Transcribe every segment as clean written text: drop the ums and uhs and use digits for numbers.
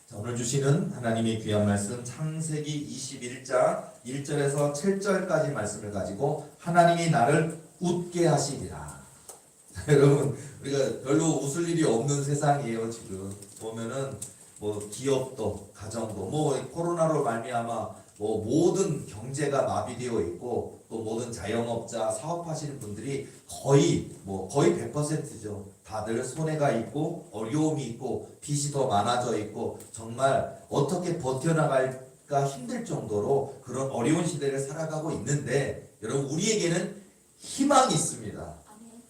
자, 오늘 주시는 하나님의 귀한 말씀 창세기 21장 1절에서 7절까지 말씀을 가지고 하나님이 나를 웃게 하시리라. 여러분, 우리가 별로 웃을 일이 없는 세상이에요. 지금 보면은 뭐 기업도 가정도 뭐 코로나로 말미암아 뭐 모든 경제가 마비되어 있고 또 모든 자영업자 사업하시는 분들이 거의 100%죠. 다들 손해가 있고 어려움이 있고 빚이 더 많아져 있고 정말 어떻게 버텨나갈까 힘들 정도로 그런 어려운 시대를 살아가고 있는데 여러분, 우리에게는 희망이 있습니다.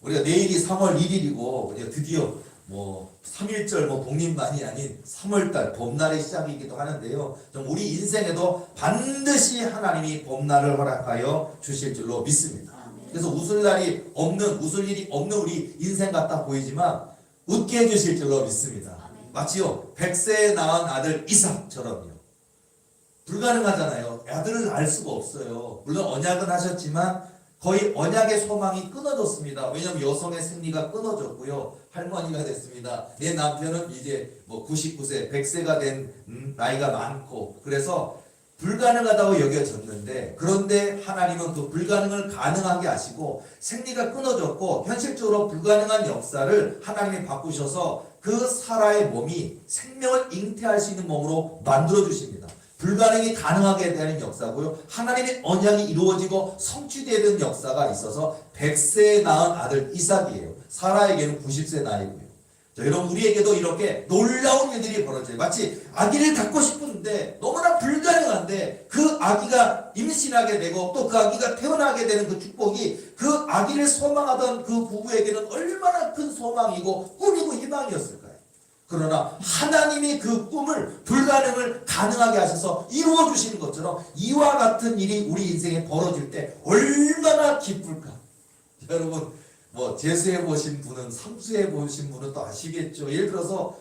우리가 내일이 3월 1일이고 드디어 3.1절 독립만이 아닌 3월달 봄날의 시작이기도 하는데요. 우리 인생에도 반드시 하나님이 봄날을 허락하여 주실 줄로 믿습니다. 그래서 웃을 일이 없는 우리 인생 같아 보이지만 웃게 해주실 줄로 믿습니다. 마치요 100세에 낳은 아들 이삭처럼요. 불가능하잖아요. 아들을 낳을 수가 없어요. 물론 언약은 하셨지만 거의 언약의 소망이 끊어졌습니다. 왜냐하면 여성의 생리가 끊어졌고요. 할머니가 됐습니다. 내 남편은 이제 99세, 100세가 된 나이가 많고 그래서 불가능하다고 여겨졌는데, 그런데 하나님은 그 불가능을 가능하게 하시고 생리가 끊어졌고 현실적으로 불가능한 역사를 하나님이 바꾸셔서 그 사라의 몸이 생명을 잉태할 수 있는 몸으로 만들어 주십니다. 불가능이 가능하게 되는 역사고요. 하나님의 언약이 이루어지고 성취되는 역사가 있어서 100세에 낳은 아들 이삭이에요. 사라에게는 90세 나이고요. 자, 여러분, 우리에게도 이렇게 놀라운 일들이 벌어져요. 마치 아기를 갖고 싶은데 너무나 불가능한데 그 아기가 임신하게 되고 또 그 아기가 태어나게 되는 그 축복이 그 아기를 소망하던 그 부부에게는 얼마나 큰 소망이고 꿈이고 희망이었을까요? 그러나 하나님이 그 꿈을, 불가능을 가능하게 하셔서 이루어 주시는 것처럼 이와 같은 일이 우리 인생에 벌어질 때 얼마나 기쁠까? 여러분, 재수해 보신 분은, 삼수해 보신 분은 또 아시겠죠. 예를 들어서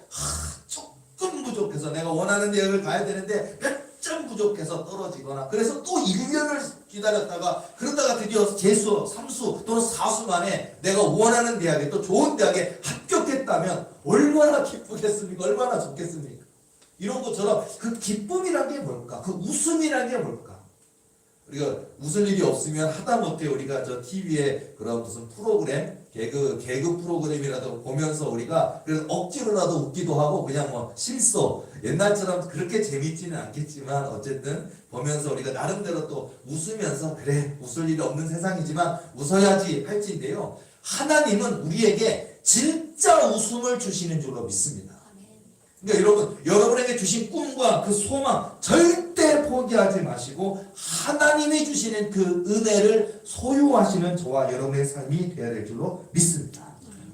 조금 부족해서 내가 원하는 대학을 가야 되는데 몇 점 부족해서 떨어지거나, 그래서 또 1년을 기다렸다가 그러다가 드디어 재수, 삼수 또는 사수 만에 내가 원하는 대학에, 또 좋은 대학에 합격했다면 얼마나 기쁘겠습니까? 얼마나 좋겠습니까? 이런 것처럼 그 기쁨이란 게 뭘까? 그 웃음이란 게 뭘까? 우리가 웃을 일이 없으면 하다못해 우리가 저 TV에 그런 무슨 프로그램, 개그 프로그램이라도 보면서 우리가 그래서 억지로라도 웃기도 하고 그냥 실소, 옛날처럼 그렇게 재밌지는 않겠지만 어쨌든 보면서 우리가 나름대로 또 웃으면서 그래, 웃을 일이 없는 세상이지만 웃어야지 할지인데요. 하나님은 우리에게 진짜 웃음을 주시는 줄로 믿습니다. 그러니까 여러분에게 주신 꿈과 그 소망 절대 포기하지 마시고 하나님이 주시는 그 은혜를 소유하시는 저와 여러분의 삶이 되어야 될 줄로 믿습니다.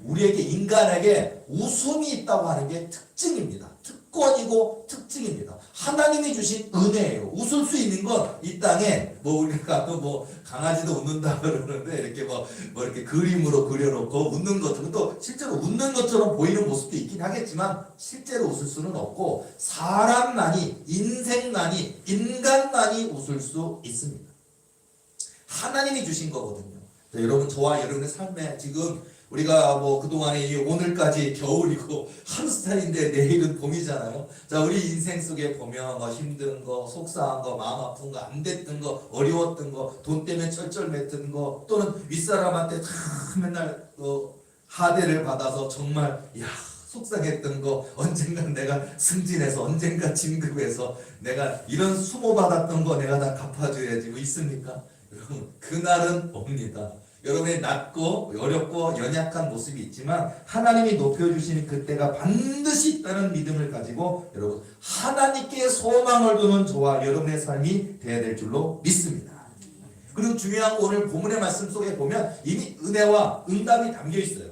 우리에게, 인간에게 웃음이 있다고 하는 게 특징입니다. 특권이고 특징입니다. 하나님이 주신 은혜예요. 웃을 수 있는 건 이 땅에 우리가 또 강아지도 웃는다 그러는데 이렇게 이렇게 그림으로 그려놓고 웃는 것처럼, 또 실제로 웃는 것처럼 보이는 모습도 있긴 하겠지만 실제로 웃을 수는 없고 사람만이, 인생만이, 인간만이 웃을 수 있습니다. 하나님이 주신 거거든요. 여러분, 저와 여러분의 삶에 지금 우리가 그동안에 오늘까지 겨울이고 ham스타인데 내일은 봄이잖아요. 자, 우리 인생 속에 보면 힘든 거, 속상한 거, 마음 아픈 거, 안 됐던 거, 어려웠던 거, 돈 때문에 쩔쩔맸던 거, 또는 윗사람한테 맨날 하대를 받아서 정말 속상했던 거, 언젠간 내가 승진해서, 언젠가 진급해서 내가 이런 수모 받았던 거 내가 다 갚아줘야지 있습니까? 여러분, 그날은 옵니다. 여러분의 낮고 어렵고 연약한 모습이 있지만 하나님이 높여주시는 그때가 반드시 있다는 믿음을 가지고 여러분, 하나님께 소망을 두는 저와 여러분의 삶이 되어야 될 줄로 믿습니다. 그리고 중요한 거, 오늘 본문의 말씀 속에 보면 이미 은혜와 응답이 담겨 있어요.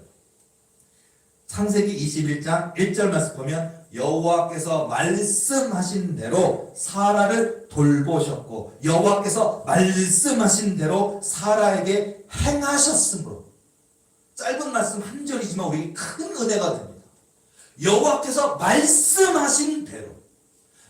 창세기 21장 1절 말씀 보면 여호와께서 말씀하신 대로 사라를 돌보셨고 여호와께서 말씀하신 대로 사라에게 행하셨으므로. 짧은 말씀 한 절이지만 우리에게 큰 은혜가 됩니다. 여호와께서 말씀하신 대로,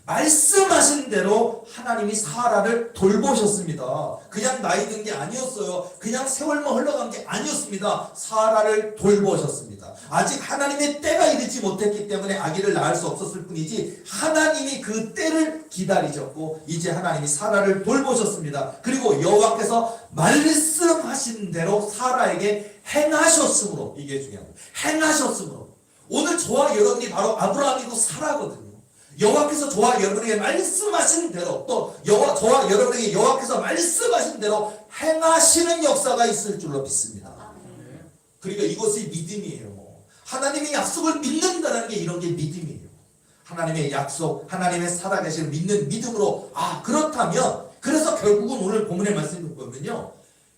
말씀하신 대로 하나님이 사라를 돌보셨습니다. 그냥 나이 든 게 아니었어요. 그냥 세월만 흘러간 게 아니었습니다. 사라를 돌보셨습니다. 아직 하나님의 때가 이르지 못했기 때문에 아기를 낳을 수 없었을 뿐이지 하나님이 그 때를 기다리셨고 이제 하나님이 사라를 돌보셨습니다. 그리고 여호와께서 말씀하신 대로 사라에게 행하셨으므로, 이게 중요한 거예요. 행하셨으므로. 오늘 저와 여러분이 바로 아브라함이고 사라거든요. 여호와께서 저와 여러분에게 말씀하신 대로, 또 저와 여러분에게 여호와께서 말씀하신 대로 행하시는 역사가 있을 줄로 믿습니다. 그러니까 이것이 믿음이에요. 하나님의 약속을 믿는다는 게 이런 게 믿음이에요. 하나님의 약속, 하나님의 살아계신 믿는 믿음으로, 그렇다면, 그래서 결국은 오늘 본문의 말씀을 보면요,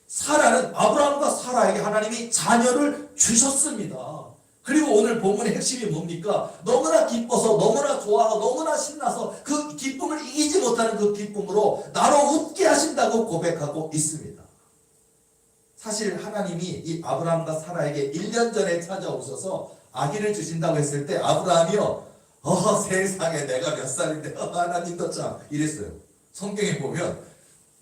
사라는, 아브라함과 사라에게 하나님이 자녀를 주셨습니다. 그리고 오늘 본문의 핵심이 뭡니까? 너무나 기뻐서, 너무나 좋아서, 너무나 신나서 그 기쁨을 이기지 못하는 그 기쁨으로 나로 웃게 하신다고 고백하고 있습니다. 사실 하나님이 이 아브라함과 사라에게 1년 전에 찾아오셔서 아기를 주신다고 했을 때 아브라함이요, 세상에 내가 몇 살인데 하나님도 참 이랬어요. 성경에 보면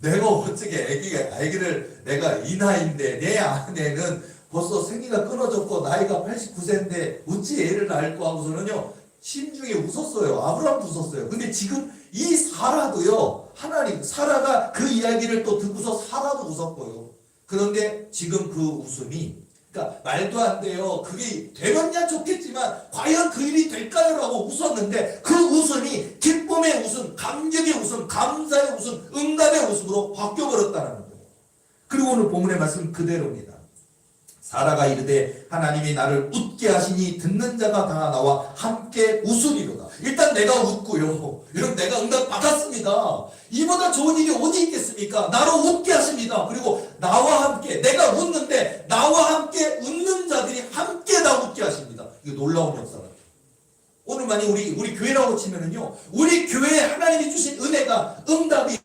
내가 어떻게 아기를 내가 이 나이인데 내 아내는 벌써 생기가 끊어졌고 나이가 89세인데 어찌 애를 낳을까 하고서는요 심중에 웃었어요. 아브라함도 웃었어요. 근데 지금 이 사라도요, 사라가 그 이야기를 또 듣고서 사라도 웃었고요. 그런데 지금 그 웃음이, 그러니까 말도 안 돼요. 그게 되면야 좋겠지만 과연 그 일이 될까요? 라고 웃었는데 그 웃음이 기쁨의 웃음, 감격의 웃음, 감사의 웃음, 응답의 웃음으로 바뀌어버렸다는 거예요. 그리고 오늘 본문의 말씀 그대로입니다. 사라가 이르되 하나님이 나를 웃게 하시니 듣는 자가 다 나와 함께 웃으리로다. 일단 내가 웃고요. 여러분, 내가 응답 받았습니다. 이보다 좋은 일이 어디 있겠습니까? 나로 웃게 하십니다. 그리고 나와 함께, 내가 웃는데 나와 함께 웃는 자들이 함께 다 웃게 하십니다. 이거 놀라운 역사 같아요. 오늘 만약 우리 교회라고 치면은요, 우리 교회에 하나님이 주신 은혜가, 응답이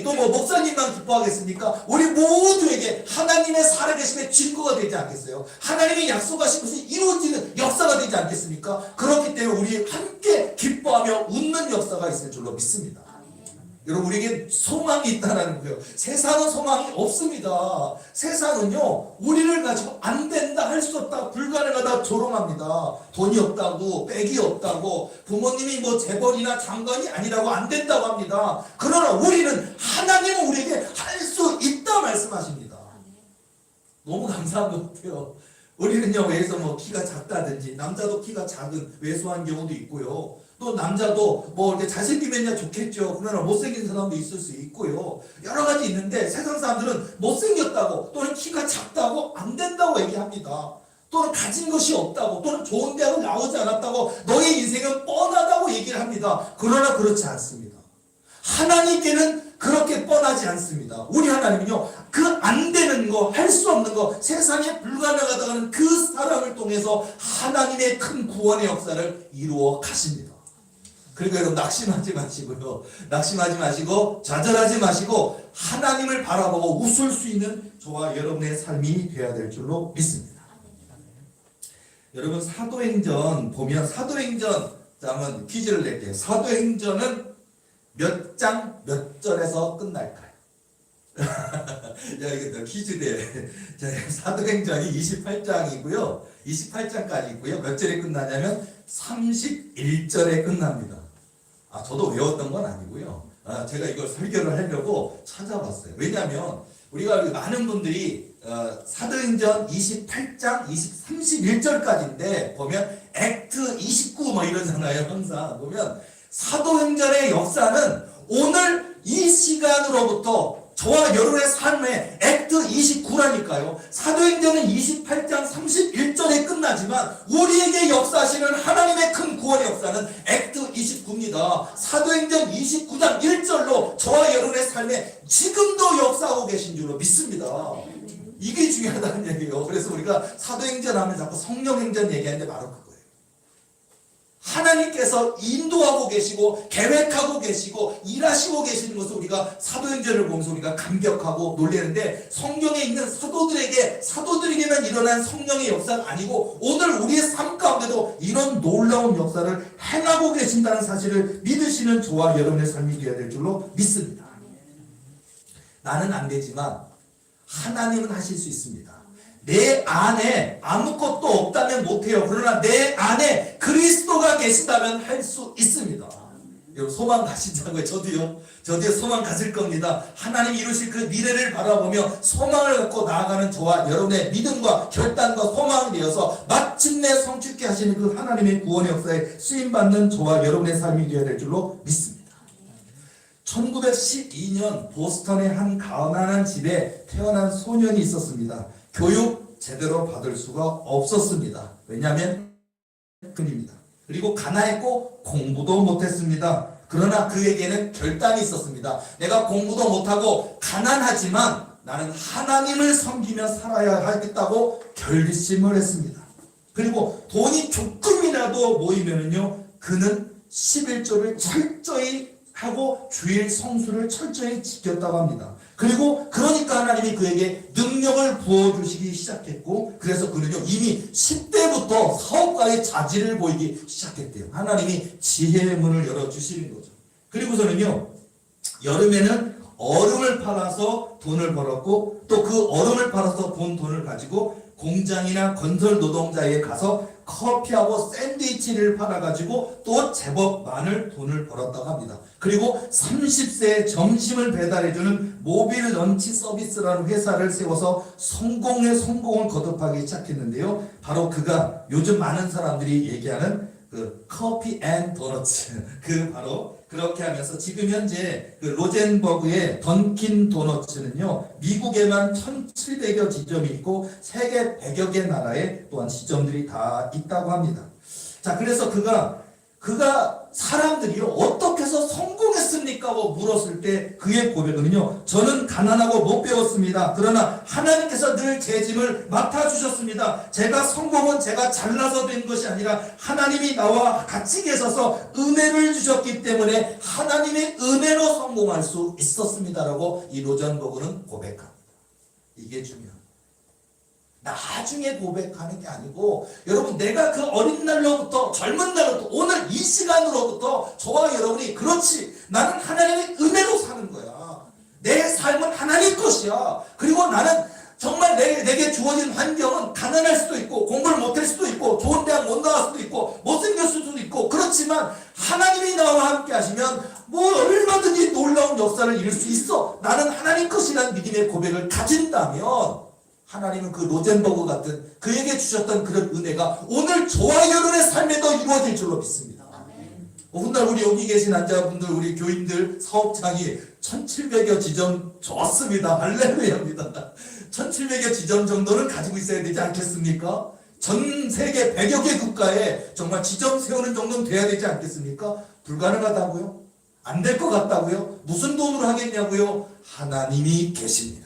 또 목사님만 기뻐하겠습니까? 우리 모두에게 하나님의 살아계심의 증거가 되지 않겠어요? 하나님이 약속하신 것이 이루어지는 역사가 되지 않겠습니까? 그렇기 때문에 우리 함께 기뻐하며 웃는 역사가 있을 줄로 믿습니다. 여러분, 우리에게 소망이 있다는 거예요. 세상은 소망이 없습니다. 세상은요, 우리를 가지고 안 된다, 할 수 없다, 불가능하다 조롱합니다. 돈이 없다고, 백이 없다고, 부모님이 재벌이나 장관이 아니라고 안 된다고 합니다. 그러나 우리는, 하나님은 우리에게 할 수 있다 말씀하십니다. 너무 감사한 것 같아요. 우리는요, 외에서 키가 작다든지, 남자도 키가 작은 왜소한 경우도 있고요. 또 남자도 이렇게 잘생기면야 좋겠죠. 그러나 못생긴 사람도 있을 수 있고요. 여러 가지 있는데 세상 사람들은 못생겼다고, 또는 키가 작다고 안 된다고 얘기합니다. 또는 가진 것이 없다고, 또는 좋은 대학을 나오지 않았다고, 너의 인생은 뻔하다고 얘기를 합니다. 그러나 그렇지 않습니다. 하나님께는 그렇게 뻔하지 않습니다. 우리 하나님은요, 그 안 되는 거, 할 수 없는 거, 세상에 불가능하다고 하는 그 사랑을 통해서 하나님의 큰 구원의 역사를 이루어 가십니다. 그러니까 여러분, 낙심하지 마시고요. 낙심하지 마시고 좌절하지 마시고 하나님을 바라보고 웃을 수 있는 저와 여러분의 삶이 되어야 될 줄로 믿습니다. 여러분, 사도행전 보면, 사도행전, 한번 퀴즈를 낼게요. 사도행전은 몇 장 몇 절에서 끝날까요? 야, 이거 퀴즈대. 사도행전이 28장이고요. 28장까지 있고요. 몇 절에 끝나냐면 31절에 끝납니다. 저도 외웠던 건 아니고요. 제가 이걸 설교를 하려고 찾아봤어요. 왜냐하면 우리가 많은 분들이 사도행전 28장 31절까지인데 보면 액트 29 이러잖아요. 항상 보면 사도행전의 역사는 오늘 이 시간으로부터 저와 여러분의 삶의 액트 29라니까요. 사도행전은 28장 31절에 끝나지만 우리에게 역사하시는 하나님의 큰 구원의 역사는 액트 29입니다. 사도행전 29장 1절로 저와 여러분의 삶에 지금도 역사하고 계신 줄로 믿습니다. 이게 중요하다는 얘기예요. 그래서 우리가 사도행전 하면 자꾸 성령행전 얘기하는데 바로 그거예요. 하나님께서 인도하고 계시고 계획하고 계시고 일하시고 계시는 것을 우리가 사도행전을 보면서 우리가 감격하고 놀라는데, 성경에 있는 사도들에게만 일어난 성령의 역사가 아니고 오늘 우리의 삶 가운데도 이런 놀라운 역사를 행하고 계신다는 사실을 믿으시는 저와 여러분의 삶이 되어야 될 줄로 믿습니다. 나는 안 되지만 하나님은 하실 수 있습니다. 내 안에 아무것도 없다면 못해요. 그러나 내 안에 그리스도가 계시다면 할 수 있습니다. 여러분 소망 가시자고요. 저도요 소망 가질 겁니다. 하나님 이루실 그 미래를 바라보며 소망을 갖고 나아가는 저와 여러분의 믿음과 결단과 소망이 되어서 마침내 성취케 하시는 그 하나님의 구원의 역사에 쓰임받는 저와 여러분의 삶이 되어야 될 줄로 믿습니다. 1912년 보스턴의 한 가난한 집에 태어난 소년이 있었습니다. 교육 제대로 받을 수가 없었습니다. 왜냐하면 입니다. 그리고 가난했고 공부도 못했습니다. 그러나 그에게는 결단이 있었습니다. 내가 공부도 못하고 가난하지만 나는 하나님을 섬기며 살아야 하겠다고 결심을 했습니다. 그리고 돈이 조금이라도 모이면은요, 그는 11조를 철저히 하고 주일 성수를 철저히 지켰다고 합니다. 그리고 그러니까 하나님이 그에게 능력을 부어주시기 시작했고, 그래서 그는요 이미 10대부터 사업가의 자질을 보이기 시작했대요. 하나님이 지혜의 문을 열어주시는 거죠. 그리고서는요 여름에는 얼음을 팔아서 돈을 벌었고, 또 그 얼음을 팔아서 본 돈을 가지고 공장이나 건설 노동자에 가서 커피하고 샌드위치를 팔아가지고 또 제법 많은 돈을 벌었다고 합니다. 그리고 30세에 점심을 배달해주는 모빌 런치 서비스라는 회사를 세워서 성공의 성공을 거듭하기 시작했는데요. 바로 그가 요즘 많은 사람들이 얘기하는 그 커피 앤 도너츠, 그 바로 그렇게 하면서 지금 현재 그 로젠버그의 던킨 도너츠는요 미국에만 1700여 지점이 있고 세계 100여 개 나라에 또한 지점들이 다 있다고 합니다. 자, 그래서 그가 사람들이요 어떻게 해서 성공했습니까? 고 물었을 때 그의 고백은요, 저는 가난하고 못 배웠습니다. 그러나 하나님께서 늘 제 짐을 맡아주셨습니다. 제가 성공은 제가 잘나서 된 것이 아니라 하나님이 나와 같이 계셔서 은혜를 주셨기 때문에 하나님의 은혜로 성공할 수 있었습니다라고 이 로젠버그는 고백합니다. 이게 중요합니다. 나중에 고백하는 게 아니고, 여러분 내가 그 어린 날로부터 젊은 날로부터 오늘 이 시간으로부터 저와 여러분이 그렇지, 나는 하나님의 은혜로 사는 거야. 내 삶은 하나님 것이야. 그리고 나는 정말 내게 주어진 환경은 가난할 수도 있고 공부를 못할 수도 있고 좋은 대학 못 나갈 수도 있고 못생겼을 수도 있고, 그렇지만 하나님이 나와 함께 하시면 뭐 얼마든지 놀라운 역사를 이룰 수 있어. 나는 하나님 것이라는 믿음의 고백을 가진다면 하나님은 그 로젠버그 같은 그에게 주셨던 그런 은혜가 오늘 저와 여러분의 삶에도 이루어질 줄로 믿습니다. 훗날 우리 여기 계신 환자분들, 우리 교인들, 사업장이 1700여 지점 좋습니다. 할렐루야입니다. 1700여 지점 정도는 가지고 있어야 되지 않겠습니까? 전 세계 100여 개 국가에 정말 지점 세우는 정도는 돼야 되지 않겠습니까? 불가능하다고요? 안 될 것 같다고요? 무슨 돈으로 하겠냐고요? 하나님이 계십니다.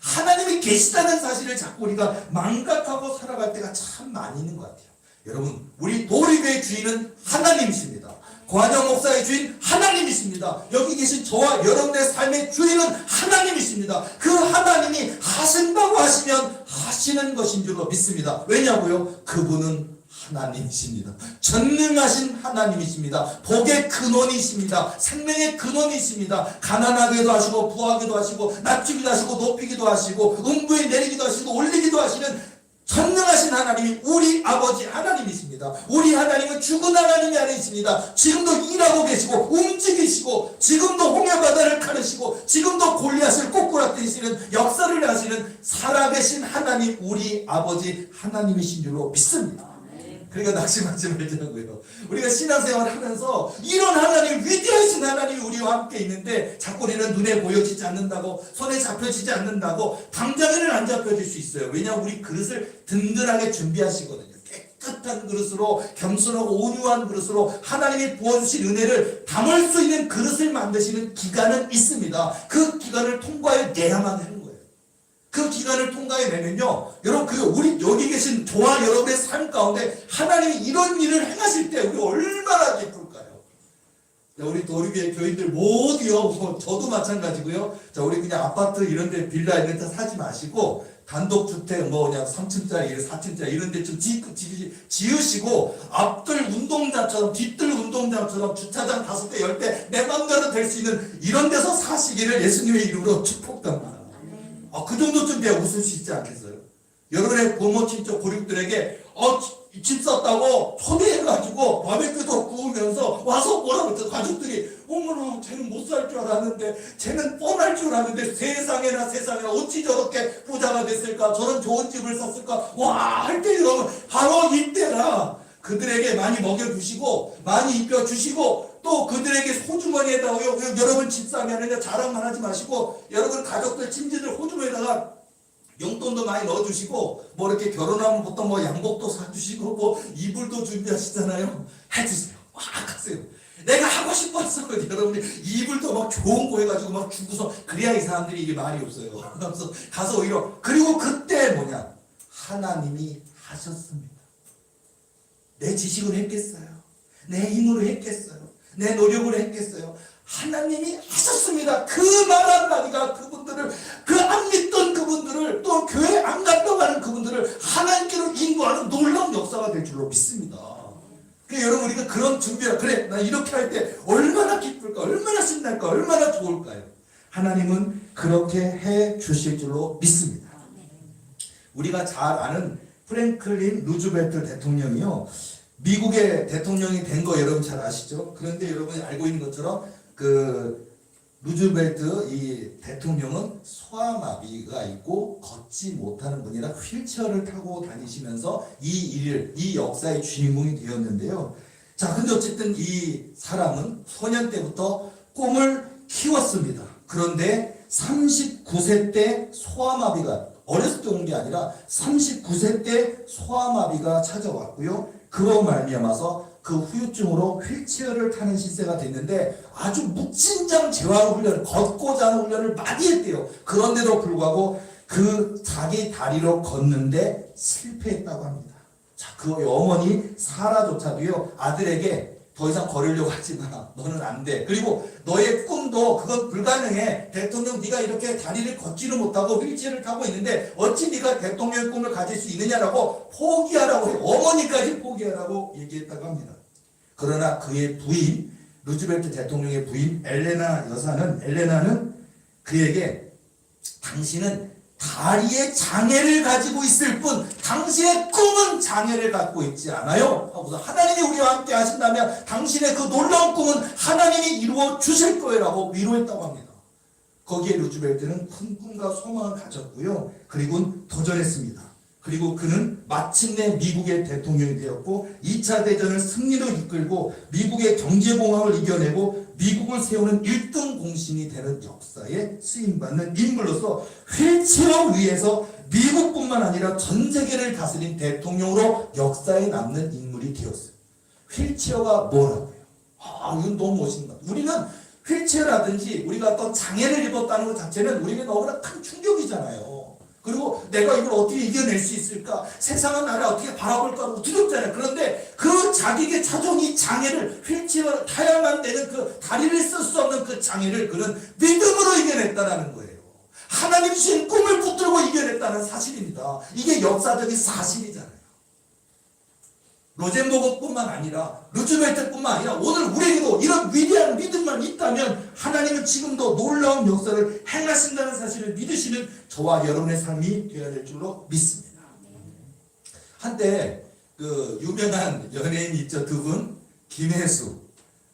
하나님이 계시다는 사실을 자꾸 우리가 망각하고 살아갈 때가 참 많이 있는 것 같아요. 여러분, 우리 도리교의 주인은 하나님이십니다. 고한영 목사의 주인 하나님이십니다. 여기 계신 저와 여러분의 삶의 주인은 하나님이십니다. 그 하나님이 하신다고 하시면 하시는 것인 줄로 믿습니다. 왜냐고요? 그분은 하나님이십니다. 전능하신 하나님이십니다. 복의 근원이십니다. 생명의 근원이십니다. 가난하게도 하시고 부하기도 하시고 낮추기도 하시고 높이기도 하시고 음부에 내리기도 하시고 올리기도 하시는 전능하신 하나님이 우리 아버지 하나님이십니다. 우리 하나님은 죽은 하나님이 아니십니다. 지금도 일하고 계시고 움직이시고 지금도 홍해바다를 가르시고 지금도 골리앗을 꼬꾸라뜨리시는 역사를 하시는 살아계신 하나님, 우리 아버지 하나님이신 줄로 믿습니다. 그러니까 낙심하지 말자고요. 우리가 신앙생활을 하면서 이런 하나님, 위대하신 하나님이 우리와 함께 있는데 자꾸 우리는 눈에 보여지지 않는다고, 손에 잡혀지지 않는다고, 당장에는 안 잡혀질 수 있어요. 왜냐하면 우리 그릇을 든든하게 준비하시거든요. 깨끗한 그릇으로, 겸손하고 온유한 그릇으로 하나님이 부어주신 은혜를 담을 수 있는 그릇을 만드시는 기간은 있습니다. 그 기간을 통과해 내야만 하는 거예요. 그 기간을 통과해내면요, 여러분 그 우리 여기 계신 저와 여러분의 삶 가운데 하나님이 이런 일을 행하실 때 우리 얼마나 기쁠까요? 자, 우리 도리교회 교인들 모두요, 뭐 저도 마찬가지고요. 자, 우리 그냥 아파트 이런데 빌라 이런 데 사지 마시고 단독주택 뭐 그냥 3층짜리 4층짜리 이런 데 좀 지으시고 앞들 운동장처럼 뒷들 운동장처럼 주차장 5대 10대 내 맘대로 될 수 있는 이런 데서 사시기를 예수님의 이름으로 축복합니다. 그 정도쯤 돼야 웃을 수 있지 않겠어요? 여러분의 부모 친척 고륙들에게 집 썼다고 초대해가지고 바베큐도 구우면서 와서 뭐라고 했어. 가족들이 어머나 쟤는 못 살 줄 알았는데 쟤는 뻔할 줄 알았는데 세상에나 어찌 저렇게 부자가 됐을까, 저런 좋은 집을 샀을까, 와 할 때 여러분 바로 이때라. 그들에게 많이 먹여주시고 많이 입혀주시고 또 그들에게 호주머니에다가요, 여러분 집사면은 자랑만 하지 마시고 여러분 가족들 친지들 호주머니에다가 용돈도 많이 넣어주시고 뭐 이렇게 결혼하면 보통 뭐 양복도 사주시고 뭐 이불도 준비하시잖아요. 해주세요. 막 하세요. 내가 하고 싶었어. 여러분이 이불도 막 좋은 거 해가지고 막 주고서 그래야 이 사람들이 이게 말이 없어요. 그래서 가서 오히려 그리고 그때 뭐냐, 하나님이 하셨습니다. 내 지식으로 했겠어요? 내 힘으로 했겠어요? 내 노력으로 했겠어요? 하나님이 하셨습니다. 그 말 한마디가 그분들을, 그 안 믿던 그분들을, 또 교회 안 갔다고 하는 그분들을 하나님께로 인도하는 놀라운 역사가 될 줄로 믿습니다. 그러니까 여러분 우리가 그런 준비를, 그래 나 이렇게 할 때 얼마나 기쁠까, 얼마나 신날까, 얼마나 좋을까요? 하나님은 그렇게 해 주실 줄로 믿습니다. 우리가 잘 아는 프랭클린 루즈벨트 대통령이요, 미국의 대통령이 된 거 여러분 잘 아시죠? 그런데 여러분이 알고 있는 것처럼 그 루즈벨트 이 대통령은 소아마비가 있고 걷지 못하는 분이라 휠체어를 타고 다니시면서 이 역사의 주인공이 되었는데요. 자, 근데 어쨌든 이 사람은 소년 때부터 꿈을 키웠습니다. 그런데 39세 때 소아마비가, 어렸을 때 온 게 아니라 39세 때 소아마비가 찾아왔고요. 그로 말미암아서 그 후유증으로 휠체어를 타는 시세가 됐는데 아주 묵진장 재활 훈련, 걷고자 하는 훈련을 많이 했대요. 그런데도 불구하고 그 자기 다리로 걷는데 실패했다고 합니다. 자, 그 어머니 사라조차도요, 아들에게 더 이상 걸으려고 하지 마. 너는 안 돼. 그리고 너의 꿈도 그건 불가능해. 대통령 네가 이렇게 다리를 걷지를 못하고 휠체어를 타고 있는데 어찌 네가 대통령의 꿈을 가질 수 있느냐라고 포기하라고 해요. 어머니까지 포기하라고 얘기했다고 합니다. 그러나 그의 부인, 루즈벨트 대통령의 부인 엘레나는 그에게 당신은 다리에 장애를 가지고 있을 뿐 당신의 꿈은 장애를 갖고 있지 않아요. 하고서 하나님이 우리와 함께 하신다면 당신의 그 놀라운 꿈은 하나님이 이루어 주실 거예요 라고 위로했다고 합니다. 거기에 루즈벨트는 큰 꿈과 소망을 가졌고요. 그리고 도전했습니다. 그리고 그는 마침내 미국의 대통령이 되었고 2차 대전을 승리로 이끌고 미국의 경제공황을 이겨내고 미국을 세우는 1등 공신이 되는 역사에 쓰임받는 인물로서 휠체어 위에서 미국뿐만 아니라 전 세계를 다스린 대통령으로 역사에 남는 인물이 되었어요. 휠체어가 뭐라고요? 이건 너무 멋있는 것 같아요. 우리는 휠체어라든지 우리가 어떤 장애를 입었다는 것 자체는 우리에게 너무나 큰 충격이잖아요. 그리고 내가 이걸 어떻게 이겨낼 수 있을까? 세상은 나를 어떻게 바라볼까? 두렵잖아요. 그런데 그 자기에게 찾아온 이 장애를, 휠체어 타야만 되는 그 다리를 쓸 수 없는 그 장애를 그는 믿음으로 이겨냈다는 거예요. 하나님 주신 꿈을 붙들고 이겨냈다는 사실입니다. 이게 역사적인 사실이잖아요. 로젠버그뿐만 아니라 루즈벨트뿐만 아니라 오늘 우리에게도 이런 위대한 믿음만 있다면 하나님은 지금도 놀라운 역사를 행하신다는 사실을 믿으시는 저와 여러분의 삶이 되어야 될 줄로 믿습니다. 한때 그 유명한 연예인 있죠, 두 분, 김혜수,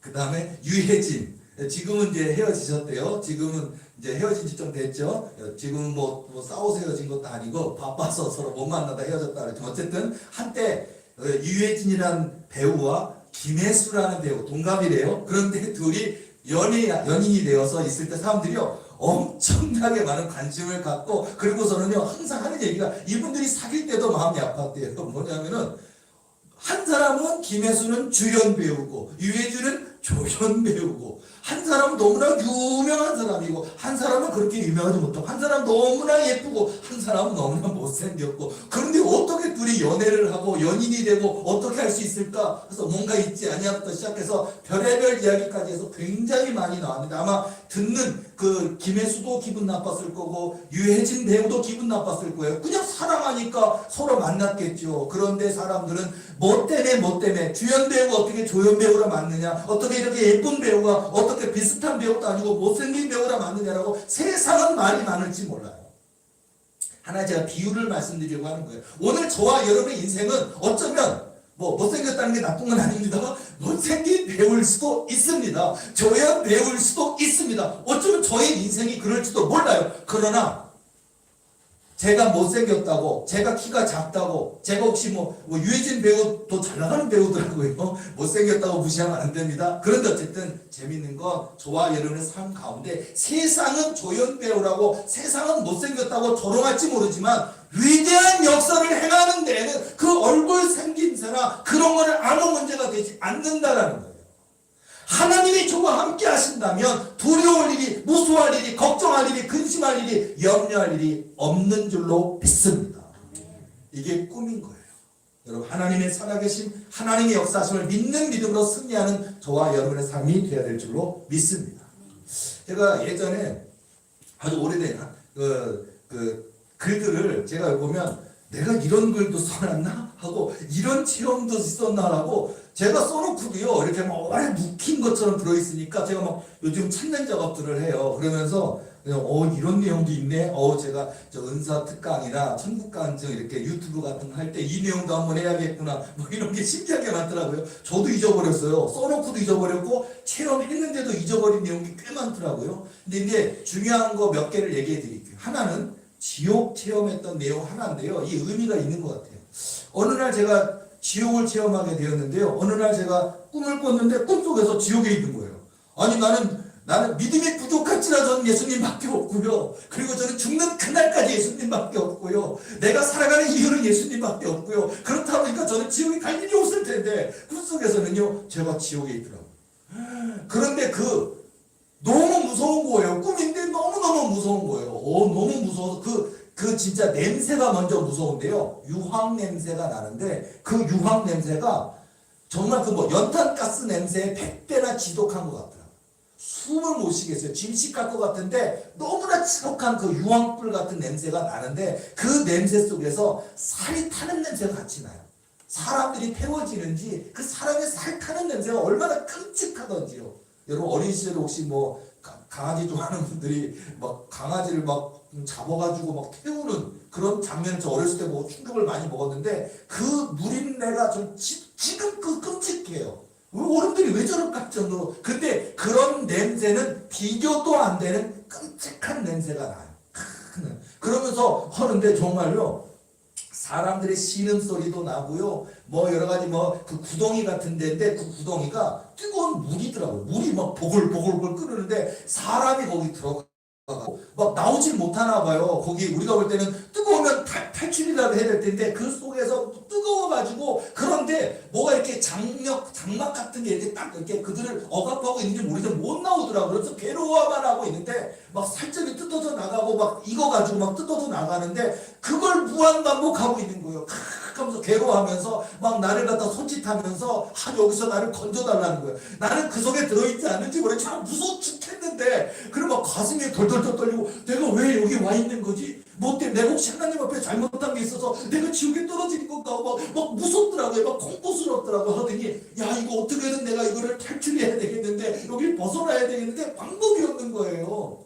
그 다음에 유혜진. 지금은 이제 헤어지셨대요. 지금은 이제 헤어진 지 좀 됐죠. 지금은 뭐 싸워서 헤어진 것도 아니고 바빠서 서로 못 만나다 헤어졌다 그랬죠. 어쨌든 한때 유혜진이라는 배우와 김혜수라는 배우 동갑이래요. 그런데 둘이 연인이 되어서 있을 때 사람들이요 엄청나게 많은 관심을 갖고, 그리고서는요 항상 하는 얘기가 이분들이 사귈 때도 마음이 아팠대요. 뭐냐면은 한 사람은 김혜수는 주연 배우고 유혜진은 조연 배우고 한 사람은 너무나 유명한 사람이고 한 사람은 그렇게 유명하지 못하고 한 사람은 너무나 예쁘고 한 사람은 너무나 못생겼고 그런데 어떻게 둘이 연애를 하고 연인이 되고 어떻게 할 수 있을까? 그래서 뭔가 있지 아니하부터 시작해서 별의별 이야기까지 해서 굉장히 많이 나왔는데 아마 듣는 그 김혜수도 기분 나빴을 거고 유해진 배우도 기분 나빴을 거예요. 그냥 사랑하니까 서로 만났겠죠. 그런데 사람들은 뭐 때문에 주연 배우가 어떻게 조연 배우라 맞느냐, 어떻게 이렇게 예쁜 배우가 어떻게 비슷한 배우도 아니고 못생긴 배우라 맞느냐라고 세상은 말이 많을지 몰라요. 하나 제가 비유를 말씀드리려고 하는 거예요. 오늘 저와 여러분의 인생은 어쩌면 뭐 못생겼다는 게 나쁜 건 아닙니다. 못생긴 배우일 수도 있습니다. 조연 배우일 수도 있습니다. 어쩌면 저의 인생이 그럴지도 몰라요. 그러나 제가 못생겼다고, 제가 키가 작다고, 제가 혹시 뭐 유해진 배우 더 잘 나가는 배우더라고요. 못생겼다고 무시하면 안 됩니다. 그런데 어쨌든 재밌는 건 저와 여러분의 삶 가운데 세상은 조연 배우라고, 세상은 못생겼다고 조롱할지 모르지만 위대한 역사를 행하는 데에는 그 얼굴 생김새나 그런 거는 아무 문제가 되지 않는다라는 거예요. 하나님이 저와 함께 하신다면 두려울 일이, 무수할 일이, 걱정할 일이, 근심할 일이, 염려할 일이 없는 줄로 믿습니다. 이게 꿈인 거예요. 여러분, 하나님의 살아계심, 하나님의 역사심을 믿는 믿음으로 승리하는 저와 여러분의 삶이 되어야 될 줄로 믿습니다. 제가 예전에 아주 오래된 글들을 제가 보면 내가 이런 글도 써놨나? 하고 이런 체험도 있었나라고 제가 써놓고도요 이렇게 막 오래 묵힌 것처럼 들어있으니까 제가 막 요즘 찾는 작업들을 해요. 그러면서 그냥 이런 내용도 있네. 제가 저 은사 특강이나 천국 간증 이렇게 유튜브 같은 거 할 때 이 내용도 한번 해야겠구나. 뭐 이런 게 신기하게 많더라고요. 저도 잊어버렸어요. 써놓고도 잊어버렸고 체험했는데도 잊어버린 내용이 꽤 많더라고요. 근데 이제 중요한 거 몇 개를 얘기해 드릴게요. 하나는 지옥 체험했던 내용 하나인데요. 이 의미가 있는 것 같아요. 어느 날 제가 지옥을 체험하게 되었는데요. 어느 날 제가 꿈을 꿨는데 꿈속에서 지옥에 있는 거예요. 아니 나는 믿음이 부족할지라 저는 예수님밖에 없고요. 그리고 저는 죽는 그날까지 예수님밖에 없고요. 내가 살아가는 이유는 예수님밖에 없고요. 그렇다 보니까 저는 지옥에 갈 일이 없을 텐데 꿈속에서는요 제가 지옥에 있더라고요. 그런데 너무 무서운 거예요. 꿈인데 너무너무 무서운 거예요. 너무 무서워서 그 진짜 냄새가 먼저 무서운데요. 유황 냄새가 나는데 그 유황 냄새가 정말 연탄가스 냄새의 100배나 지독한 것 같더라고요. 숨을 못 쉬겠어요. 질식할 것 같은데 너무나 지독한 그 유황불 같은 냄새가 나는데 그 냄새 속에서 살이 타는 냄새가 같이 나요. 사람들이 태워지는지 그 사람의 살 타는 냄새가 얼마나 끔찍하던지요. 여러분 어린 시절에 혹시 강아지 좋아하는 분들이 막 강아지를 막 잡아가지고 막 태우는 그런 장면을 저 어렸을 때 보고 충격을 많이 먹었는데 그 누린내가 좀 지금 끔찍해요. 어른들이 왜 저럴까 정도로. 근데 그런 냄새는 비교도 안 되는 끔찍한 냄새가 나요. 그러면서 하는데 정말요. 사람들의 신음소리도 나고요. 여러 가지 그 구덩이 같은 데인데 그 구덩이가 뜨거운 물이더라고요. 물이 막 보글보글 끓는데 사람이 거기 들어가고 막 나오질 못하나 봐요. 거기 우리가 볼 때는 뜨거우면 탈출이라도 해야 될 텐데 그 속에서 뜨거워가지고 그런데 뭐가 이렇게 장막 같은 게 이렇게 딱 이렇게 그들을 억압하고 있는지 모르겠는데 못 나오더라고요. 그래서 괴로워만 하고 있는데 막 살점이 뜯어져 나가고 막 익어가지고 막 뜯어져 나가는데 그걸 무한반복하고 있는 거예요. 하면서 괴로워하면서 막 나를 갖다 손짓하면서 여기서 나를 건져달라는 거예요. 나는 그 속에 들어있지 않는지 모르겠지만 무서워 죽겠는데 그럼 막 가슴이 덜덜덜 떨리고 내가 왜 여기 와 있는 거지? 내가 혹시 하나님 앞에 잘못한 게 있어서 내가 지옥에 떨어지는 건가? 막 무섭더라고요. 막 공포스럽더라고 하더니 이거 어떻게든 내가 이거를 탈출해야 되겠는데 여기를 벗어나야 되겠는데 방법이 없는 거예요.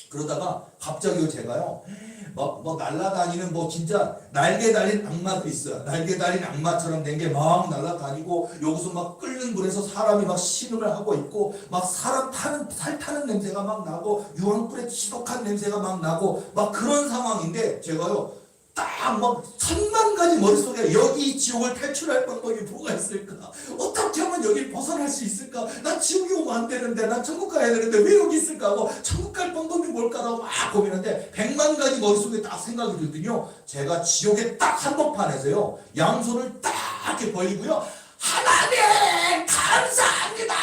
그러다가 갑자기 제가요 막 날아다니는 진짜 날개 달린 악마도 있어요. 날개 달린 악마처럼 된 게 막 날아다니고 여기서 막 끓는 불에서 사람이 막 신음을 하고 있고 막 살 타는 냄새가 막 나고 유황불의 지독한 냄새가 막 나고 막 그런 상황인데 제가요 딱 막 1000만 가지 머릿속에 여기 지옥을 탈출할 방법이 뭐가 있을까? 어떻게 하면 여길 벗어날 수 있을까? 나 지옥에 오면 안 되는데 나 천국 가야 되는데 왜 여기 있을까 하고 천국 갈 방법이 뭘까라고 막 고민하는데 100만 가지 머릿속에 딱 생각이 들더니요 제가 지옥의 딱 한복판에서요 양손을 딱 이렇게 벌리고요 하나님 감사합니다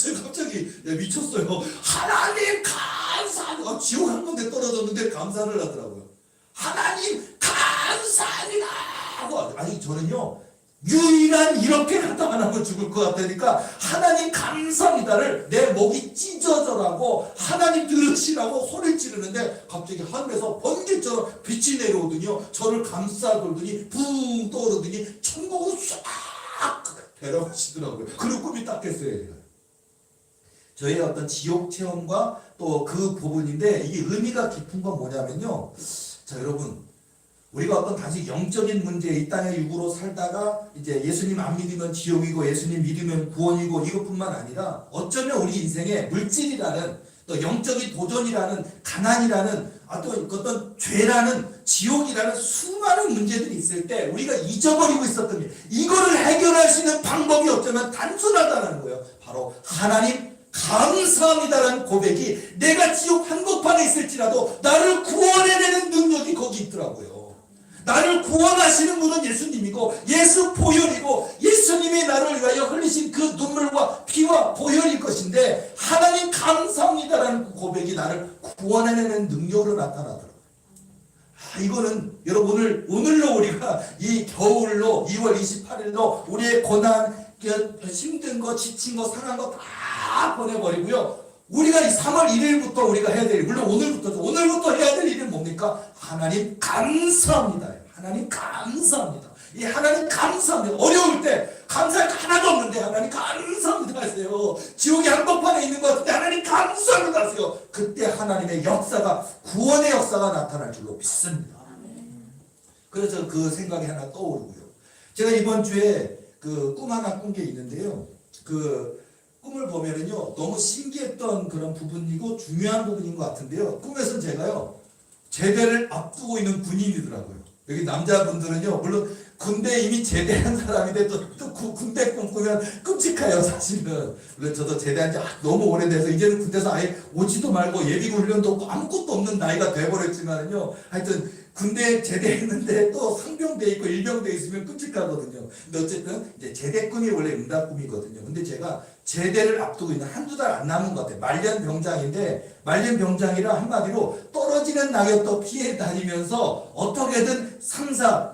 제가 갑자기 미쳤어요. 하나님 감사합니다. 지옥 한 군데 떨어졌는데 감사를 하더라고요. 하나님 감사합니다 하고. 아니 저는요 유일한 이렇게 하다 안 하면 죽을 것 같으니까 하나님 감사합니다를 내 목이 찢어져라고 하나님 들으시라고 소리 지르는데 갑자기 하늘에서 번개처럼 빛이 내려오더니요 저를 감싸돌더니 붕 떠오르더니 천국으로 싹 데려가시더라고요. 그리고 꿈이 딱 깼어요. 저의 어떤 지옥 체험과 또 그 부분인데 이게 의미가 깊은 건 뭐냐면요. 자 여러분 우리가 어떤 단지 영적인 문제 이 땅의 육으로 살다가 이제 예수님 안 믿으면 지옥이고 예수님 믿으면 구원이고 이것뿐만 아니라 어쩌면 우리 인생에 물질이라는 또 영적인 도전이라는 가난이라는 어떤 죄라는 지옥이라는 수많은 문제들이 있을 때 우리가 잊어버리고 있었던 일 이거를 해결할 수 있는 방법이 어쩌면 단순하다는 거예요. 바로 하나님 감사합니다라는 고백이 내가 지옥 한복판에 있을지라도 나를 구원해내는 능력이 거기 있더라고요. 나를 구원하시는 분은 예수님이고 예수 보혈이고 예수님이 나를 위하여 흘리신 그 눈물과 피와 보혈일 것인데 하나님 감사합니다라는 그 고백이 나를 구원해내는 능력으로 나타나더라고요. 이거는 여러분 오늘로 우리가 이 겨울로 2월 28일로 우리의 고난 힘든 거 지친 거 상한 거 다 보내버리고요. 우리가 이 3월 1일부터 우리가 해야 될 일, 물론 오늘부터 해야 될 일은 뭡니까? 하나님 감사합니다. 하나님 감사합니다. 이 하나님 감사합니다. 어려울 때 감사할 게 하나도 없는데 하나님 감사합니다 하세요. 지옥의 한복판에 있는 것 같은데 하나님 감사합니다 하세요. 그때 하나님의 역사가 구원의 역사가 나타날 줄로 믿습니다. 그래서 그 생각이 하나 떠오르고요. 제가 이번 주에 그 꿈 하나 꾼 게 있는데요. 그 꿈을 보면은요 너무 신기했던 그런 부분이고 중요한 부분인 것 같은데요. 꿈에서 제가요 제대를 앞두고 있는 군인이더라고요. 여기 남자분들은요 물론 군대에 이미 제대한 사람인데 또 군대 꿈꾸면 끔찍해요 사실은. 물론 저도 제대한 지 너무 오래돼서 이제는 군대에서 아예 오지도 말고 예비군 훈련도 없고 아무것도 없는 나이가 돼버렸지만은요 하여튼 군대에 제대했는데 또 상병돼 있고 일병돼 있으면 끔찍하거든요. 근데 어쨌든 이제 제대 꿈이 원래 응답꿈이거든요. 근데 제가 제대를 앞두고 있는 한두 달 안 남은 것 같아요. 말년 병장인데 말년 병장이라 한마디로 떨어지는 낙엽도 피해 다니면서 어떻게든 상사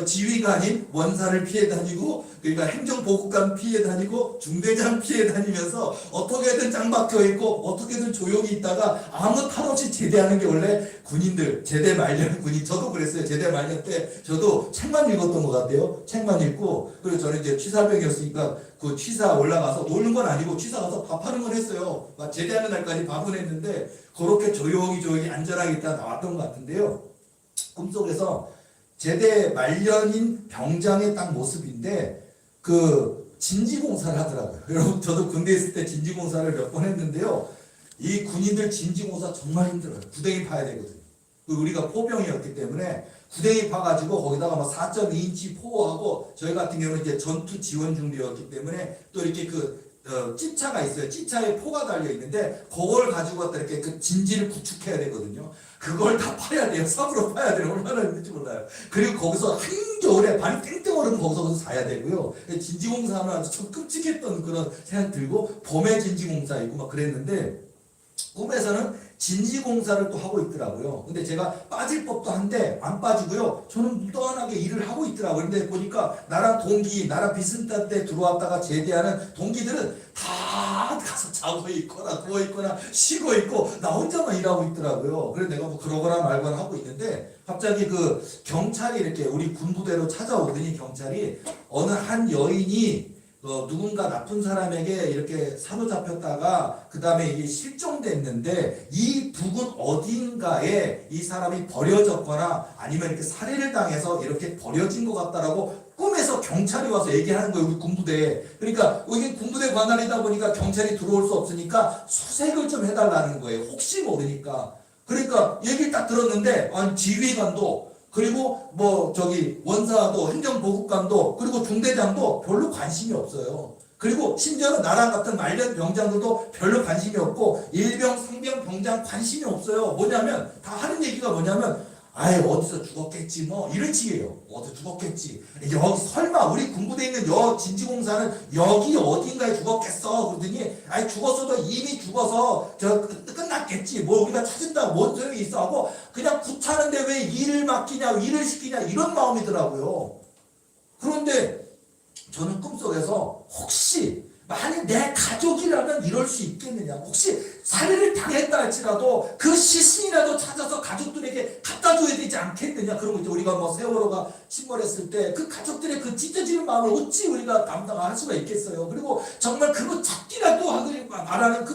지휘관인 원사를 피해 다니고 그러니까 행정보급관 피해 다니고 중대장 피해 다니면서 어떻게든 짱 박혀 있고 어떻게든 조용히 있다가 아무 탈 없이 제대하는 게 원래 군인들 제대 말년 군인 저도 그랬어요. 제대 말년 때 저도 책만 읽었던 것 같아요. 책만 읽고 그리고 저는 이제 취사병이었으니까 그 취사 올라가서 노는 건 아니고 취사 가서 밥하는 건 했어요. 제대하는 날까지 밥은 했는데 그렇게 조용히 안전하게 있다 나왔던 것 같은데요. 꿈속에서 제대 말년인 병장의 딱 모습인데 그 진지공사를 하더라고요. 여러분 저도 군대에 있을 때 진지공사를 몇 번 했는데요. 이 군인들 진지공사 정말 힘들어요. 구덩이 파야 되거든요. 우리가 포병이었기 때문에 구덩이 파가지고 거기다가 막 4.2인치 포하고 저희 같은 경우는 이제 전투 지원 중대였기 때문에 또 이렇게 찌차가 있어요. 찌차에 포가 달려 있는데 그걸 가지고 갖다 이렇게 그 진지를 구축해야 되거든요. 그걸 다 파야 돼요. 삽으로 파야 돼요. 얼마나 힘든지 몰라요. 그리고 거기서 한겨울에 발이 땡땡 얼으면 거기서 사야 되고요. 진지공사하면 아주 좀 끔찍했던 그런 생각 들고 봄에 진지공사 있고 막 그랬는데 꿈에서는 진지공사를 또 하고 있더라고요. 근데 제가 빠질 법도 한데 안 빠지고요. 저는 무던하게 일을 하고 있더라고요. 근데 보니까 나랑 비슷한 때 들어왔다가 제대하는 동기들은 다 가서 자고 있거나 누워 있거나 쉬고 있고 나 혼자만 일하고 있더라고요. 그래서 내가 뭐 그러거나 말거나 하고 있는데 갑자기 그 경찰이 이렇게 우리 군부대로 찾아오더니 경찰이 어느 한 여인이 누군가 나쁜 사람에게 이렇게 사로잡혔다가 그 다음에 이게 실종됐는데 이 부근 어딘가에 이 사람이 버려졌거나 아니면 이렇게 살해를 당해서 이렇게 버려진 것 같다라고 꿈에서 경찰이 와서 얘기하는 거예요. 우리 군부대에. 그러니까 여기 군부대 관할이다 보니까 경찰이 들어올 수 없으니까 수색을 좀 해달라는 거예요. 혹시 모르니까. 그러니까 얘기를 딱 들었는데 지휘관도 그리고 원사도 행정보급관도 그리고 중대장도 별로 관심이 없어요. 그리고 심지어는 나랑 같은 말년 병장들도 별로 관심이 없고 일병, 상병, 병장 관심이 없어요. 뭐냐면 다 하는 얘기가 뭐냐면 아예 어디서 죽었겠지 뭐 이런 식이에요. 어디서 죽었겠지. 여기 설마 우리 군부대에 있는 진지공사는 여기 어딘가에 죽었겠어. 그러더니 아니 죽었어도 이미 죽어서 끝났겠지. 뭐 우리가 찾은다고 뭔 소용이 있어 하고 그냥 구타하는데 왜 일을 맡기냐 일을 시키냐 이런 마음이더라고요. 그런데 저는 꿈속에서 혹시 만약 내 가족이라면 이럴 수 있겠느냐. 혹시 살해를 당했다 할지라도 그 시신이라도 찾아서 가족들에게 갖다 줘야 되지 않겠느냐. 그런 거 있죠. 우리가 뭐 세월호가 침몰했을 때 그 가족들의 그 찢어지는 마음을 어찌 우리가 감당할 수가 있겠어요. 그리고 정말 그거 찾기라도 하길 바라는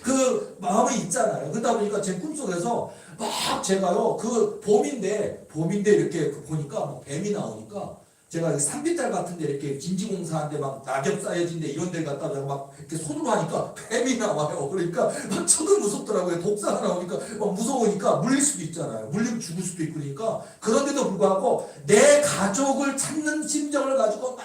그 마음이 있잖아요. 그러다 보니까 제 꿈속에서 막 제가요 그 봄인데 이렇게 보니까 뭐 뱀이 나오니까 제가 산비탈 같은데 이렇게 진지공사한데 막 낙엽 쌓여진데 이런 데 갔다가 막 이렇게 손으로 하니까 뱀이 나와요. 그러니까 막 저도 무섭더라고요. 독사가 나오니까 막 무서우니까 물릴 수도 있잖아요. 물리면 죽을 수도 있고 그러니까 그런데도 불구하고 내 가족을 찾는 심정을 가지고 막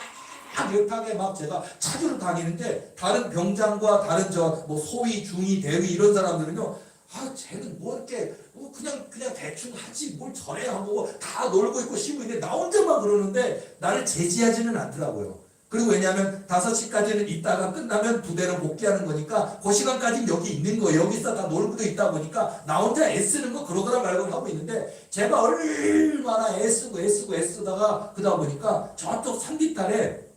열하게 막 제가 찾으러 다니는데 다른 병장과 다른 뭐 소위, 중위, 대위 이런 사람들은요. 쟤는 뭐 이렇게 그냥 대충 하지 뭘 저래 하고 다 놀고 있고 쉬고 있는데 나 혼자만 그러는데 나를 제지하지는 않더라고요. 그리고 왜냐하면 5시까지는 있다가 끝나면 부대로 복귀하는 거니까 그 시간까지는 여기 있는 거예요. 여기서 다 놀고 있다 보니까 나 혼자 애쓰는 거 그러거나 말고 하고 있는데 제가 얼마나 애쓰다가 그러다 보니까 저쪽 산비탈에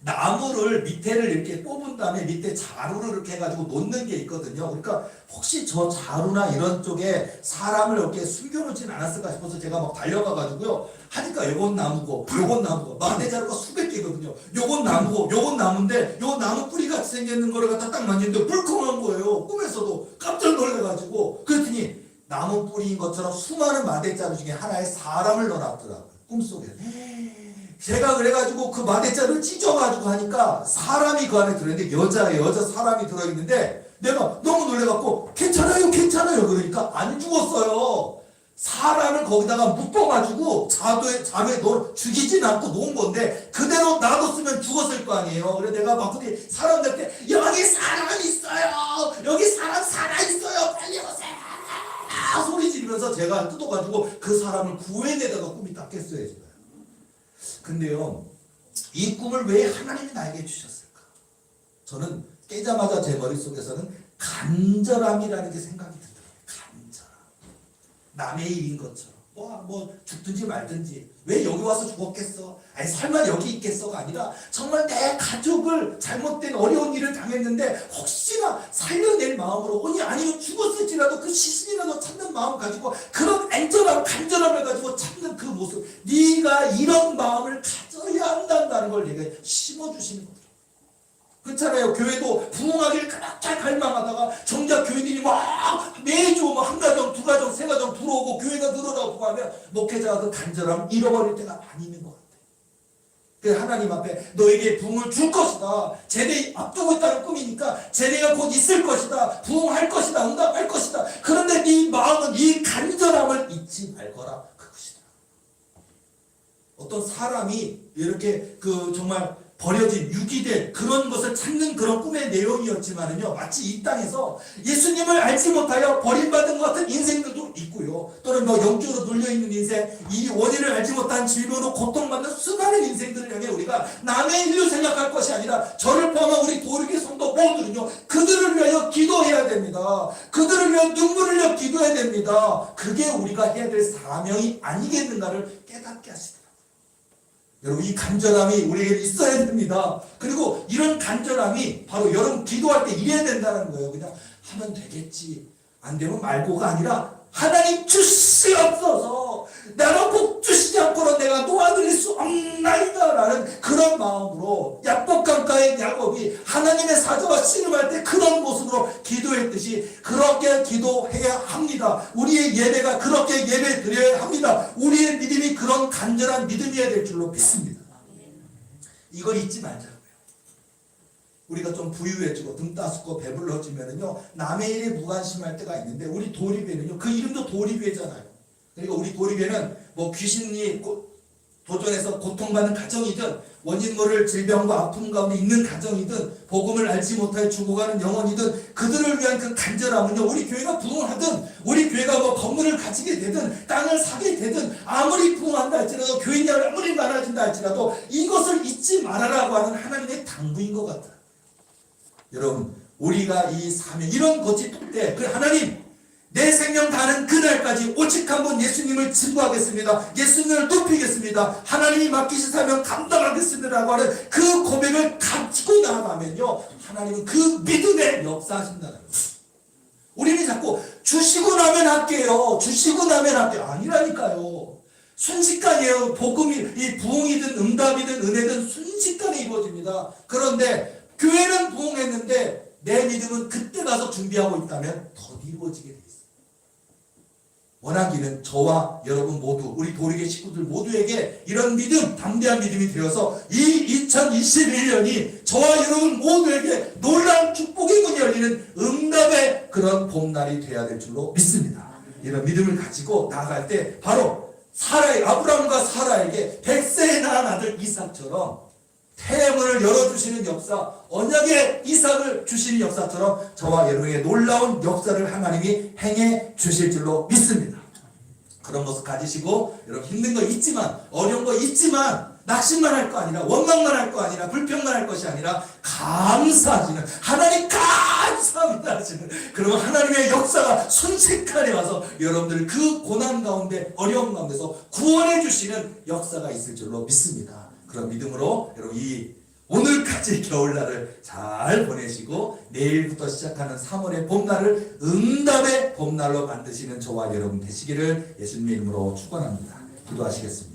나무를 밑에를 이렇게 뽑은 다음에 밑에 자루를 이렇게 해가지고 놓는 게 있거든요. 그러니까 혹시 저 자루나 이런 쪽에 사람을 이렇게 숨겨놓진 않았을까 싶어서 제가 막 달려가가지고요. 하니까 요건 나무고 마대 자루가 수백 개거든요. 요건 나무고 요건 나무인데 요 나무 뿌리같이 생겼는 거를 갖다 딱 만지는데 불컹한 거예요. 꿈에서도 깜짝 놀래가지고 그랬더니 나무 뿌리인 것처럼 수많은 마대 자루 중에 하나에 사람을 넣어놨더라고요. 꿈속에. 제가 그래가지고 그 마대자를 찢어가지고 하니까 사람이 그 안에 들어있는데 여자 사람이 들어있는데 내가 너무 놀래갖고 괜찮아요 그러니까 안 죽었어요. 사람을 거기다가 묶어가지고 자루에 죽이진 않고 놓은 건데 그대로 놔뒀으면 죽었을 거 아니에요. 그래서 내가 막 근데 사람들한테 여기 사람 있어요. 여기 사람 살아있어요. 빨리 오세요. 소리 지르면서 제가 뜯어가지고 그 사람을 구해내다가 꿈이 딱 깼어요. 제가. 근데요, 이 꿈을 왜 하나님이 나에게 주셨을까? 저는 깨자마자 제 머릿속에서는 간절함이라는 게 생각이 들더라고요. 간절함. 남의 일인 것처럼. 뭐 죽든지 말든지. 왜 여기 와서 죽었겠어? 아니 설마 여기 있겠어가 아니라 정말 내 가족을 잘못된 어려운 일을 당했는데 혹시나 살려낼 마음으로 아니면 죽었을지라도 그 시신이라도 찾는 마음 가지고 그런 간절함을 가지고 찾는 그 모습. 네가 이런 마음을 가져야 한다는 걸 내가 심어주시는 거예요. 그렇잖아요. 교회도 부흥하기를 그렇게 갈망하다가 정작 교인들이 막 매주 한 가정, 두 가정, 세 가정 들어오고 교회가 늘어나고 하면 목회자가 그 간절함 잃어버릴 때가 많이 있는 것 같아요. 그래서 하나님 앞에 너에게 부흥을 줄 것이다. 제대 앞두고 있다는 꿈이니까 제대가 곧 있을 것이다. 부흥할 것이다. 응답할 것이다. 그런데 네 마음은 이 간절함을 잊지 말거라. 그것이다. 어떤 사람이 이렇게 정말 버려진 유기된 그런 것을 찾는 그런 꿈의 내용이었지만은요, 마치 이 땅에서 예수님을 알지 못하여 버림받은 것 같은 인생들도 있고요. 또는 영적으로 눌려있는 인생, 이 원인을 알지 못한 질병으로 고통받는 수많은 인생들을 향해 우리가 남의 일로 생각할 것이 아니라 저를 포함한 우리 도리교 성도 모두는요, 그들을 위하여 기도해야 됩니다. 그들을 위하여 눈물을 흘려 기도해야 됩니다. 그게 우리가 해야 될 사명이 아니겠는가를 깨닫게 하시다. 여러분 이 간절함이 우리에게 있어야 됩니다. 그리고 이런 간절함이 바로 여러분 기도할 때 이래야 된다는 거예요. 그냥 하면 되겠지 안 되면 말고가 아니라 하나님 주시옵소서 나는 꼭 주시지 않고는 내가 도와드릴 수 없나이다 라는 그런 마음으로 야복강가의 야곱이 하나님의 사자와 씨름할 때 그런 모습으로 기도했듯이 그렇게 기도해야 합니다. 우리의 예배가 그렇게 예배 드려야 합니다. 우리의 믿음이 그런 간절한 믿음이어야 될 줄로 믿습니다. 이걸 잊지 말자고요. 우리가 좀 부유해지고 등 따숩고 배불러지면은요 남의 일에 무관심할 때가 있는데 우리 도리배는요 그 이름도 도리배잖아요. 그러니까 우리 도리배는 뭐 귀신이 도전해서 고통받는 가정이든 원인 모를 질병과 아픔 가운데 있는 가정이든 복음을 알지 못하여 죽어가는 영혼이든 그들을 위한 그 간절함은요, 우리 교회가 부흥하든 우리 교회가 뭐 건물을 가지게 되든 땅을 사게 되든 아무리 부흥한다 할지라도 교인이 아무리 많아진다 할지라도 이것을 잊지 말아라고 하는 하나님의 당부인 것 같아요. 여러분, 우리가 이 사명 이런 것이 뜰 때 하나님 내 생명 다하는 그날까지 오직 한번 예수님을 증거하겠습니다. 예수님을 높이겠습니다. 하나님이 맡기신 사명 감당하겠습니다라고 하는 그 고백을 가지고 나아가면요, 하나님은 그 믿음에 역사하신다는 거예요. 우리는 자꾸 주시고 나면 할게요, 주시고 나면 할게요. 아니라니까요. 순식간이에요. 복음이 이 부흥이든 응답이든 은혜든 순식간에 이루어집니다. 그런데 교회는 부흥했는데 내 믿음은 그때 가서 준비하고 있다면 더 이루어지게 돼 있어요. 원하기는 저와 여러분 모두, 우리 도리계 식구들 모두에게 이런 믿음, 담대한 믿음이 되어서 이 2021년이 저와 여러분 모두에게 놀라운 축복의 문이 열리는 응답의 그런 봄날이 되어야 될 줄로 믿습니다. 이런 믿음을 가지고 나아갈 때 바로 아브라함과 사라에게 100세에 낳은 아들 이삭처럼 태문을 열어주시는 역사, 언약의 이삭을 주시는 역사처럼 저와 여러분에게 놀라운 역사를 하나님이 행해 주실 줄로 믿습니다. 그런 모습 가지시고 여러분 힘든 거 있지만, 어려운 거 있지만 낙심만 할 거 아니라, 원망만 할 거 아니라, 불평만 할 것이 아니라 감사하시는, 하나님 감사합니다 하시는, 그러면 하나님의 역사가 순식간에 와서 여러분들 그 고난 가운데, 어려움 가운데서 구원해 주시는 역사가 있을 줄로 믿습니다. 그런 믿음으로 여러분 이 오늘까지 겨울날을 잘 보내시고 내일부터 시작하는 3월의 봄날을 응답의 봄날로 만드시는 저와 여러분 되시기를 예수님의 이름으로 축원합니다. 기도하시겠습니다.